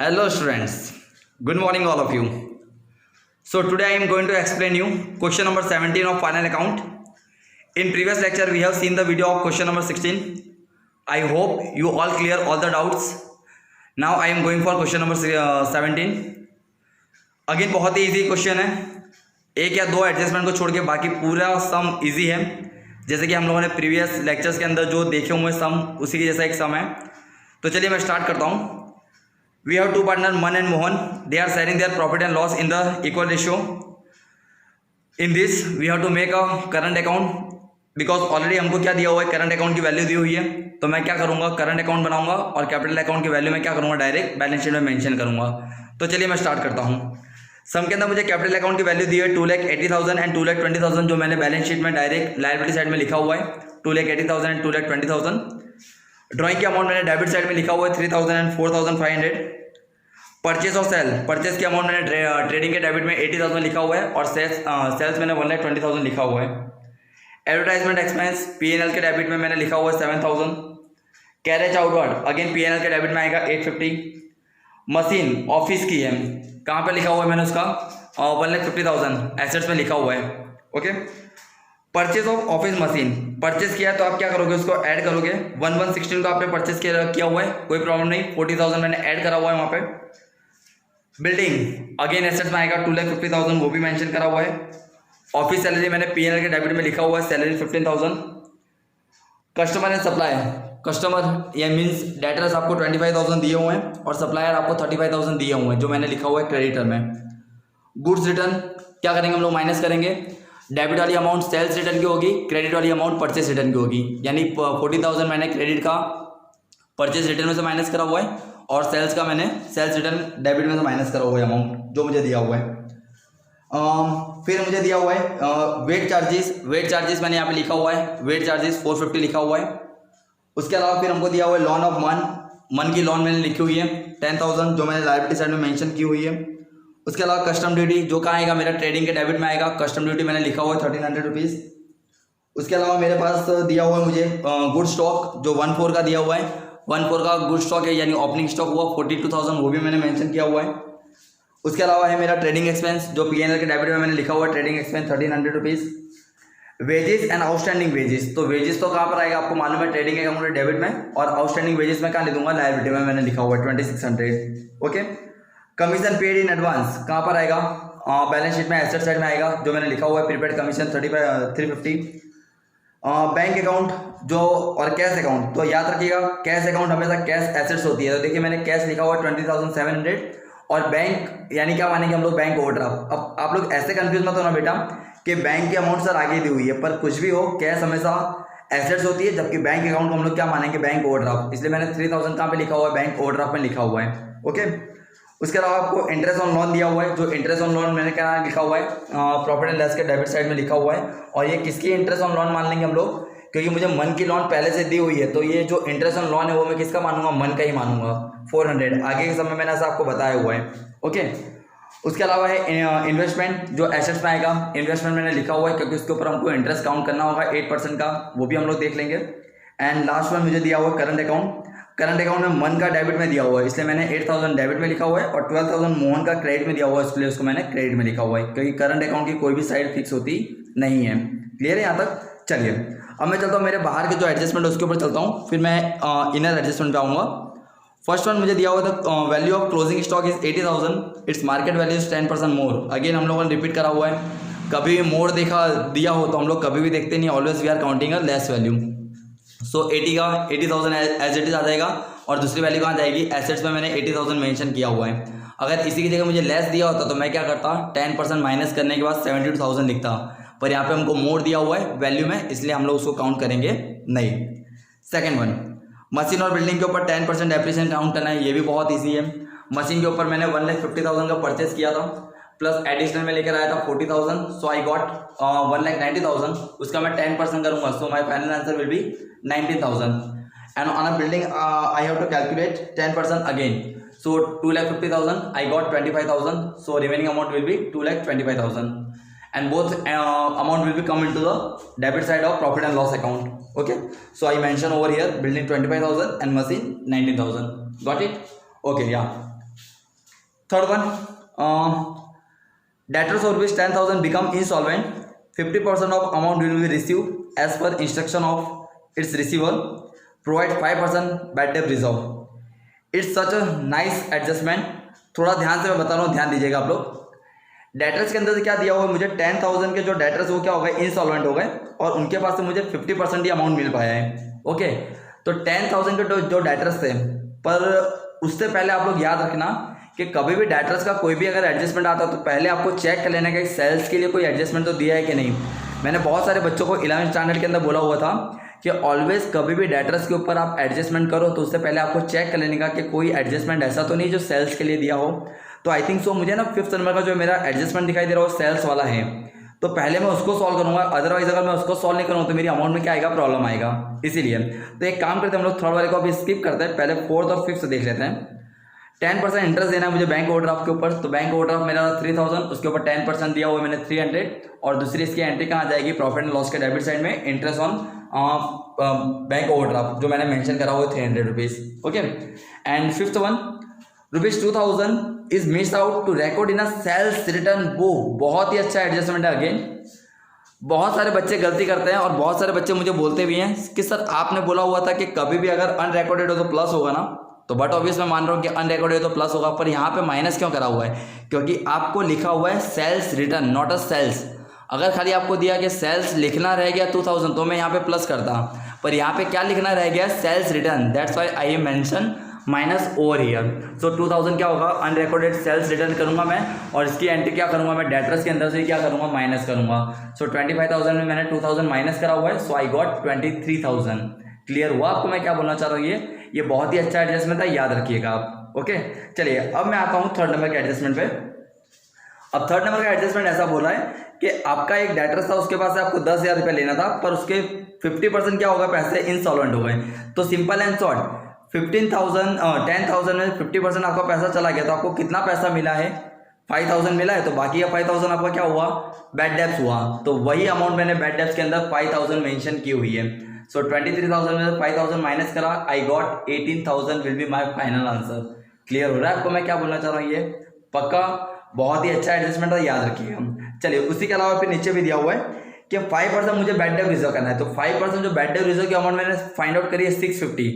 Hello students, good morning all of you. So today I am going to explain you question number 17 of final account. In previous lecture we have seen the video of question number 16. I hope you all clear all the doubts. Now I am going for question number 17. Again बहुत ही easy question है. एक या दो adjustment को छोड़ के बाकी पूरा सम इजी है. जैसे कि हम लोगों ने प्रीवियस लेक्चर्स के अंदर जो देखे हुए सम उसी के जैसा एक सम है. तो चलिए मैं स्टार्ट करता हूँ. We have two partners, Man and Mohan. They are sharing their profit and loss in the equal ratio. In this, we have to make a current account because already हमको क्या दिया हुआ है, करंट अकाउंट की value दी हुई है. तो मैं क्या करूँगा, करंट अकाउंट बनाऊंगा और कैपिटल अकाउंट की वैल्यू मैं क्या करूँगा, डायरेक्ट बैलेंस शीट में मेंशन करूँगा. तो चलिए मैं स्टार्ट करता हूँ. सम के अंदर मुझे कैपिटल अकाउंट की वैल्यू दी है 2,80,000 एंड 2,20,000, जो मैंने बैलेंस शीट में डायरेक्ट लायबिलिटी साइड में लिखा हुआ है 2,80,000 एंड 2,20,000. ड्रॉइंग की अमाउंट मैंने डेबिट साइड में लिखा हुआ है 3,000 एंड 4,500. परचेस और सेल, परचेस की अमाउंट मैंने ट्रेडिंग के डेबिट में 80,000 लिखा हुआ है और सेल्स मैंने 1,20,000 लिखा हुआ है. एडवर्टाइजमेंट एक्सपेंस पीएनएल के डेबिट में मैंने लिखा हुआ है 7,000. कैरेज आउटवर्ड अगेन पीएनएल के डेबिट में आएगा 850. मशीन ऑफिस की है, कहाँ पे लिखा हुआ है मैंने उसका 1,50,000 एसेट्स में लिखा हुआ है. Okay. Purchase of office machine purchase किया है तो आप क्या करोगे, उसको ऐड करोगे. 1,116 का आपने परचेज किया हुआ है, कोई प्रॉब्लम नहीं. 40,000 मैंने ऐड करा हुआ है वहाँ पे. बिल्डिंग अगेन एसेट्स में आएगा 2,50,000, वो भी मेंशन करा हुआ है. ऑफिस सैलरी मैंने पीएनएल के डेबिट में लिखा हुआ है salary 15,000. Customer and supply, customer या मीन्स डेटर्स आपको 25,000 दिए हुए हैं और सप्लायर आपको 35,000 दिए हुए हैं, जो मैंने लिखा हुआ है क्रेडिटर में. गुड्स रिटर्न क्या करेंगे हम लोग, माइनस करेंगे. डेबिट वाली अमाउंट सेल्स रिटर्न की होगी, क्रेडिट वाली अमाउंट परचेस रिटर्न की होगी. यानी 40,000 मैंने क्रेडिट का परचेस रिटर्न में से माइनस करा हुआ है और सेल्स का मैंने सेल्स रिटर्न डेबिट में से माइनस करा हुआ है अमाउंट जो मुझे दिया हुआ है. फिर मुझे दिया हुआ है वेट चार्जेस मैंने यहाँ पे लिखा हुआ है, वेट चार्जेस 450 लिखा हुआ है. उसके अलावा फिर हमको दिया हुआ है लॉन ऑफ मन की लॉन मैंने लिखी हुई है 10,000, जो मैंने लायबिलिटी साइड में मेंशन की हुई है. उसके अलावा कस्टम ड्यूटी जो कहाँ आएगा, मेरा ट्रेडिंग के डेबिट में आएगा. कस्टम ड्यूटी मैंने लिखा हुआ है 1,300 रुपीज़. उसके अलावा मेरे पास दिया हुआ है मुझे गुड स्टॉक जो 1,4 का दिया हुआ है. 1,4 का गुड स्टॉक है, यानी ओपनिंग स्टॉक हुआ 42,000, वो भी मैंने मेंशन किया हुआ है. उसके अलावा है मेरा ट्रेडिंग एक्सपेंस जो पीएनएल के डेबिट में मैंने लिखा हुआ है trading expense 1,300 rupees. Wages and outstanding wages, तो वेजेस तो कहाँ पर आएगा आपको मालूम है, ट्रेडिंग अकाउंट के डेबिट में. और आउटस्टैंडिंग वेजेस में कहाँ ले दूंगा, लायबिलिटी में मैंने लिखा हुआ है 2,600. Okay. Commission paid in advance कहाँ पर आएगा, बैलेंस शीट में एसेट साइड में आएगा, जो मैंने लिखा हुआ है प्रीपेड कमीशन 350. बैंक अकाउंट जो और कैश अकाउंट, तो याद रखिएगा कैश अकाउंट हमेशा कैश एसेट्स होती है. तो देखिए मैंने कैश लिखा हुआ है 20,700 और बैंक यानी क्या मानेंगे हम लोग, बैंक ओवरड्राफ्ट. अब आप लोग ऐसे कंफ्यूज मत होना बेटा कि बैंक की अमाउंट सर आगे दी हुई है, पर कुछ भी हो कैश हमेशा एसेट्स होती है, जबकि बैंक अकाउंट को हम लोग क्या मानेंगे, बैंक ओवरड्राफ्ट. इसलिए मैंने 3,000 कहाँ पे लिखा हुआ है, बैंक ओवरड्राफ्ट में लिखा हुआ है. ओके. उसके अलावा आपको इंटरेस्ट ऑन लोन दिया हुआ है, जो इंटरेस्ट ऑन लोन मैंने क्या लिखा हुआ है प्रॉफिट एंड लॉस के डेबिट साइड में लिखा हुआ है. और ये किसकी इंटरेस्ट ऑन लोन मान लेंगे हम लोग, क्योंकि मुझे मन की लोन पहले से दी हुई है, तो ये जो इंटरेस्ट ऑन लोन है वो मैं किसका मानूंगा, मन का ही मानूंगा. 400 आगे के समय मैंने ऐसा आपको बताया हुआ है. ओके. उसके अलावा है इन्वेस्टमेंट जो एसेट्स में आएगा. इन्वेस्टमेंट मैंने लिखा हुआ है क्योंकि उसके ऊपर हमको इंटरेस्ट काउंट करना होगा 8% का, वो भी हम लोग देख लेंगे. एंड लास्ट में मुझे दिया हुआ करंट अकाउंट. करंट अकाउंट में मन का डेबिट में दिया हुआ है, इसलिए मैंने 8,000 डेबिट में लिखा हुआ है और 12,000 मोहन का क्रेडिट में दिया हुआ है, इसलिए उसको मैंने क्रेडिट में लिखा हुआ है, क्योंकि करंट अकाउंट की कोई भी साइड फिक्स होती नहीं है. क्लियर है यहाँ तक. चलिए अब मैं चलता हूँ मेरे बाहर के जो एडजस्टमेंट है उसके ऊपर चलता हूँ, फिर मैं इनर एडजस्टमेंट पे आऊँगा. फर्स्ट वन मुझे दिया हुआ था value of closing stock is 80,000, its market value is 10% more. Again हम लोगों ने रिपीट करा हुआ है, कभी भी मोर दिया हो तो हम लोग कभी भी देखते नहीं, always we are counting a less value. So 80,000 as it is आ जाएगा और दूसरी वैल्यू कहाँ जाएगी, एसेट्स में मैंने 80,000 मेंशन किया हुआ है. अगर इसी की जगह मुझे लेस दिया होता तो मैं क्या करता, 10% माइनस करने के बाद 72,000 लिखता, पर यहाँ पे हमको मोर दिया हुआ है वैल्यू में, इसलिए हम लोग उसको काउंट करेंगे नहीं. सेकेंड वन, मशीन और बिल्डिंग के ऊपर 10% डेप्रिसिएशन काउंट करना है, ये भी बहुत ईजी है. मशीन के ऊपर मैंने 1,50,000 का परचेस किया था, प्लस एडिशनल में लेकर आया था 40,000, सो आई गॉट 1,90,000. उसका मैं 10% करूँगा, so my final answer will be 19,000. And on a building I have to calculate 10% again, so 2,50,000 I got 25,000, so remaining amount will be 2,25,000. and both amount will be come into the debit side of profit and loss account. Okay, so I mention over here building 25,000 and machine 19,000. Got it? Okay, yeah. Third one, debtors of rupees 10,000 become insolvent, 50% of amount will be received as per instruction of its receiver, provide 5% bad debt reserve. It's such a nice adjustment. थोड़ा ध्यान से मैं बता रहा हूँ, ध्यान दीजिएगा आप लोग। डेटर्स के अंदर से क्या दिया हुआ है, मुझे 10,000 के जो डेटर्स वो क्या हो गए, इंसॉल्वेंट हो गए, और उनके पास से मुझे 50% ही अमाउंट मिल पाया है। ओके, तो 10,000 के जो डेटर्स थे, पर उससे पहले आप लोग याद रखना कि कभी भी डेटर्स का कोई भी अगर एडजस्टमेंट आता है तो पहले आपको चेक कर लेना कि सेल्स के लिए कोई एडजस्टमेंट तो दिया है कि नहीं। मैंने बहुत सारे बच्चों को 11th स्टैंडर्ड के अंदर बोला हुआ था कि ऑलवेज कभी भी डेटर्स के ऊपर आप एडजस्टमेंट करो तो उससे पहले आपको चेक कर लेने का कि कोई एडजस्टमेंट ऐसा तो नहीं जो सेल्स के लिए दिया हो। तो आई थिंक सो मुझे ना 5th नंबर का जो मेरा एडजस्टमेंट दिखाई दे रहा है वो सेल्स वाला है, तो पहले मैं उसको सॉल्व करूंगा, अदरवाइज अगर मैं उसको सॉल्व नहीं करूँगा तो मेरी अमाउंट में क्या आएगा, प्रॉब्लम आएगा। इसीलिए तो एक काम करते हैं, हम लोग थर्ड वाले को अभी स्किप करते हैं, पहले 4th और 5th देख लेते हैं। 10% इंटरेस्ट देना है मुझे बैंक ओवरड्राफ्ट के ऊपर, तो बैंक ओवरड्राफ्ट मेरा 3,000, उसके ऊपर 10% दिया हुआ है मैंने 300, और दूसरी इसकी एंट्री कहाँ आ जाएगी, प्रॉफिट एंड लॉस के डेबिट साइड में, इंटरेस्ट ऑन बैंक ओवरड्राफ्ट जो मैंने मेंशन करा हुआ है 300 rupees. Okay, and 5th one, rupees 2,000 is miss out to record in a sales return book. बहुत ही अच्छा एडजस्टमेंट है। अगेन बहुत सारे बच्चे गलती करते हैं और बहुत सारे बच्चे मुझे बोलते भी हैं कि सर आपने बोला हुआ था कि कभी भी अगर अनरिकॉर्डेड हो तो प्लस होगा ना, तो बट ऑब्वियस मैं मान रहा हूँ कि अनरिकॉर्डेड तो प्लस होगा, पर यहाँ पे माइनस क्यों करा हुआ है, क्योंकि आपको लिखा हुआ है sales return, not a sales. अगर खाली आपको दिया कि सेल्स लिखना रह गया 2,000 तो मैं यहाँ पे प्लस करता, पर यहाँ पे क्या लिखना रह गया, sales return, that's why I am mention minus over here. So 2,000 क्या होगा, अनरिकॉर्डेड सेल्स रिटर्न करूंगा मैं, और इसकी एंट्री क्या करूंगा मैं, डेटर्स के अंदर से क्या करूंगा, माइनस करूंगा। सो 25,000 में मैंने 2,000 माइनस करा हुआ है, सो आई गॉट 23,000। क्लियर हुआ आपको मैं क्या बोलना चाह रहा हूँ? ये बहुत ही अच्छा एडजस्टमेंट है, याद रखिएगा आप। ओके, चलिए अब मैं आता हूँ थर्ड नंबर के एडजस्टमेंट पे। अब थर्ड नंबर का एडजस्टमेंट ऐसा बोल रहा है कि आपका एक डेटर्स था, उसके पास से आपको 10,000 रुपये लेना था, पर उसके 50% क्या होगा, पैसे इंसॉल्वेंट हो गए। तो सिंपल एंड शॉर्ट 10,000 में 50% आपका पैसा चला गया, तो आपको कितना पैसा मिला है, 5,000 मिला है, तो बाकी का 5,000 आपका क्या हुआ, बैड डेब्ट्स हुआ। तो वही अमाउंट मैंने बैड डेब्ट्स के अंदर 5,000 मेंशन की हुई है। सो 23,000 में 5,000 माइनस करा, I got 18,000 will be my final answer. Clear हो रहा है आपको मैं क्या बोलना चाह रहा हूँ? ये पक्का बहुत ही अच्छा एडजस्टमेंट है, याद रखिएगा। चलिए उसी के अलावा फिर नीचे भी दिया हुआ है कि 5% मुझे बैड डेब्ट रिजर्व करना है, तो 5% जो बैड डेब्ट रिजर्व की अमाउंट मैंने फाइंड आउट करी है 650।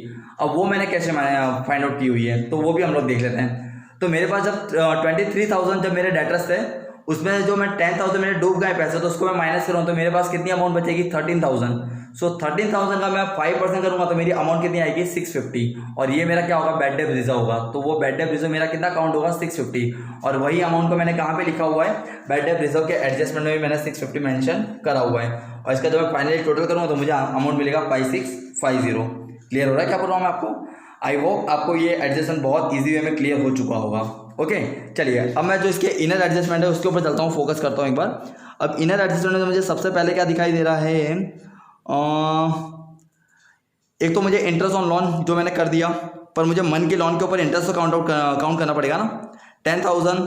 अब वो मैंने कैसे फाइंड आउट की हुई है, तो वो भी हम लोग देख लेते हैं। तो मेरे पास जब 23,000 जब मेरे डेटर्स थे, उसमें जो मैं 10,000 मेरे डूब गए पैसे, तो उसको मैं माइनस करूँ तो मेरे पास कितनी अमाउंट बचेगी, 13,000। सो 13,000 का मैं 5% करूँगा तो मेरी अमाउंट कितनी आएगी, 650, और ये मेरा क्या होगा, बैड डेब्ट रिजर्व होगा। तो वो बैड डेब्ट रिजर्व मेरा कितना काउंट होगा, 650, और वही अमाउंट को मैंने कहाँ पे लिखा हुआ है, बैड डेब्ट रिजर्व के एडजस्टमेंट में भी मैंने 650 मेंशन करा हुआ है, और इसका जब मैं फाइनली टोटल करूँगा तो मुझे अमाउंट मिलेगा 5650। क्लियर हो रहा है क्या बोल रहा हूँ मैं आपको? आई होप आपको ये एडजस्टमेंट बहुत ईजी वे में क्लियर हो चुका होगा। ओके, चलिए अब मैं जो इसके इनर एडजस्टमेंट है उसके ऊपर चलता हूँ, फोकस करता हूँ एक बार। अब इनर एडजस्टमेंट में मुझे सबसे पहले क्या दिखाई दे रहा है, एक तो मुझे इंटरेस्ट ऑन लोन जो मैंने कर दिया, पर मुझे मन के लोन के ऊपर इंटरेस्ट तो काउंट करना पड़ेगा ना। 10,000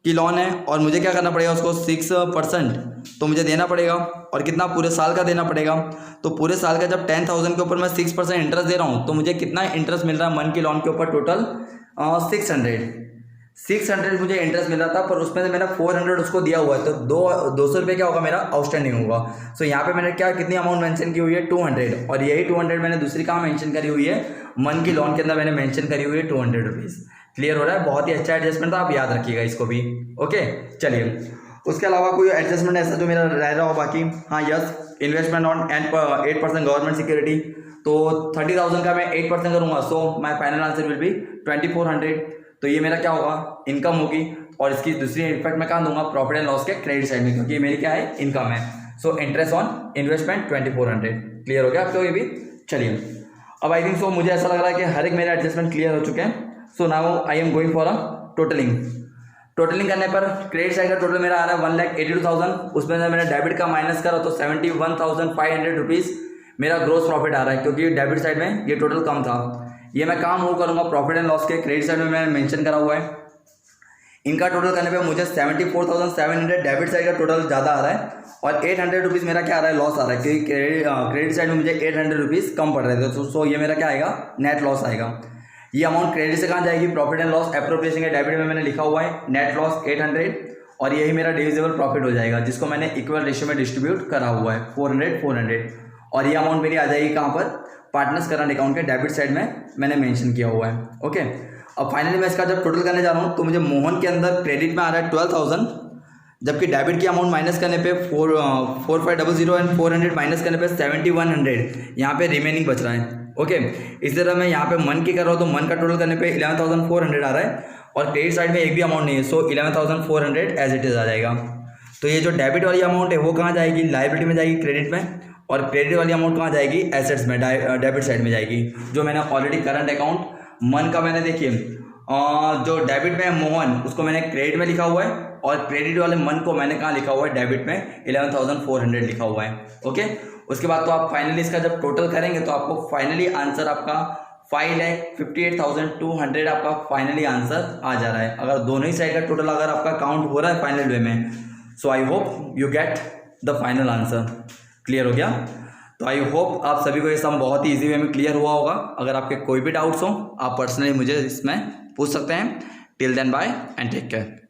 की लोन है और मुझे क्या करना पड़ेगा, उसको 6% तो मुझे देना पड़ेगा, और कितना, पूरे साल का देना पड़ेगा। तो पूरे साल का जब 10,000 के ऊपर मैं 6% इंटरेस्ट दे रहा हूँ, तो मुझे कितना इंटरेस्ट मिल रहा है मन की लोन के ऊपर, टोटल 600 मुझे इंटरेस्ट मिल रहा था, पर उसमें से मैंने 400 उसको दिया हुआ है, तो 200 रुपये क्या होगा मेरा आउटस्टैंडिंग होगा। सो यहाँ पे मैंने क्या कितनी अमाउंट मेंशन की हुई है, 200, और यही 200 मैंने दूसरी कहाँ मेंशन करी हुई है, मन की लोन के अंदर मैंने मेंशन करी हुई है 200 रुपीज़। क्लियर हो रहा है? बहुत ही अच्छा एडजस्टमेंट था, आप याद रखिएगा इसको भी। ओके, चलिए उसके अलावा कोई एडजस्टमेंट ऐसा जो मेरा रह रहा हो बाकी, हाँ yes, investment on 8% government security, तो 30,000 का मैं 8% करूँगा, so my final answer will B 2400। तो ये मेरा क्या होगा, इनकम होगी, और इसकी दूसरी इफेक्ट मैं कहाँ दूंगा, प्रॉफिट एंड लॉस के क्रेडिट साइड में, क्योंकि ये मेरी क्या है, इनकम है। So interest on investment 2400। Clear हो गया आपको ये भी? चलिए अब आई थिंक सो मुझे ऐसा लग रहा है कि हर एक मेरे एडजस्टमेंट क्लियर हो चुके हैं। So now I am going for a totalling करने पर क्रेडिट साइड का टोटल मेरा आ रहा है 1,82,000, उसमें से मैंने डेबिट का माइनस करा तो 71,500 रुपीज़ मेरा ग्रोस प्रॉफिट आ रहा है, क्योंकि डेबिट साइड में ये टोटल कम था। ये मैं काम मूव करूँगा प्रॉफिट एंड लॉस के क्रेडिट साइड में मैंने मेंशन करा हुआ है। इनका टोटल करने पे मुझे 74,700 डेबिट साइड का टोटल ज़्यादा आ रहा है, और 800 रुपीज़ मेरा क्या आ रहा है, लॉस आ रहा है, क्योंकि क्रेडिट साइड में मुझे 800 रुपीज़ कम पड़ रहे थे। सो ये मेरा क्या आएगा, नेट लॉस आएगा। ये अमाउंट क्रेडिट से कहाँ जाएगी, प्रॉफिट एंड लॉस एप्रोप्रिएशन के डेबिट में मैंने लिखा हुआ है नेट लॉस 800 और यही मेरा डिविजिबल प्रॉफिट हो जाएगा जिसको मैंने इक्वल रेशियो में डिस्ट्रीब्यूट करा हुआ है 400 और ये अमाउंट मेरी आ जाएगी कहाँ पर, पार्टनर्स करंट अकाउंट के डेबिट साइड में मैंने मेंशन किया हुआ है। ओके, अब फाइनली मैं इसका जब टोटल करने जा रहा हूँ तो मुझे मोहन के अंदर क्रेडिट में आ रहा है 12,000, जबकि डेबिट की अमाउंट माइनस करने पे 4500 एंड 400 माइनस करने पे 7100 यहाँ पे रिमेनिंग बच रहा है। ओके, इस तरह मैं यहाँ पे मन की कर रहा हूँ तो मन का टोटल करने पे 11,400 आ रहा है और क्रेडिट साइड में एक भी अमाउंट नहीं है, सो 11,400 एज इट इज़ आ जाएगा। तो ये जो डेबिट वाली अमाउंट है वो कहाँ जाएगी, लायबिलिटी में जाएगी क्रेडिट में, और क्रेडिट वाली अमाउंट कहाँ जाएगी, एसेट्स में, डेबिट साइड में जाएगी, जो मैंने ऑलरेडी करंट अकाउंट मन का मैंने देखिए जो डेबिट में है मोहन उसको मैंने क्रेडिट में लिखा हुआ है और क्रेडिट वाले मन को मैंने कहाँ लिखा हुआ है, डेबिट में 11,400 लिखा हुआ है। ओके, उसके बाद तो आप फाइनली इसका जब टोटल करेंगे तो आपको फाइनली आंसर आपका 5,58,200 आपका फाइनली आंसर आ जा रहा है, अगर दोनों ही साइड का टोटल अगर आपका काउंट हो रहा है फाइनल वे में। So I hope you get the final answer. Clear हो गया? तो आई होप आप सभी को ये सम बहुत ही ईजी वे में क्लियर हुआ होगा। अगर आपके कोई भी डाउट्स हो आप पर्सनली मुझे इसमें पूछ सकते हैं। Till then bye and take care.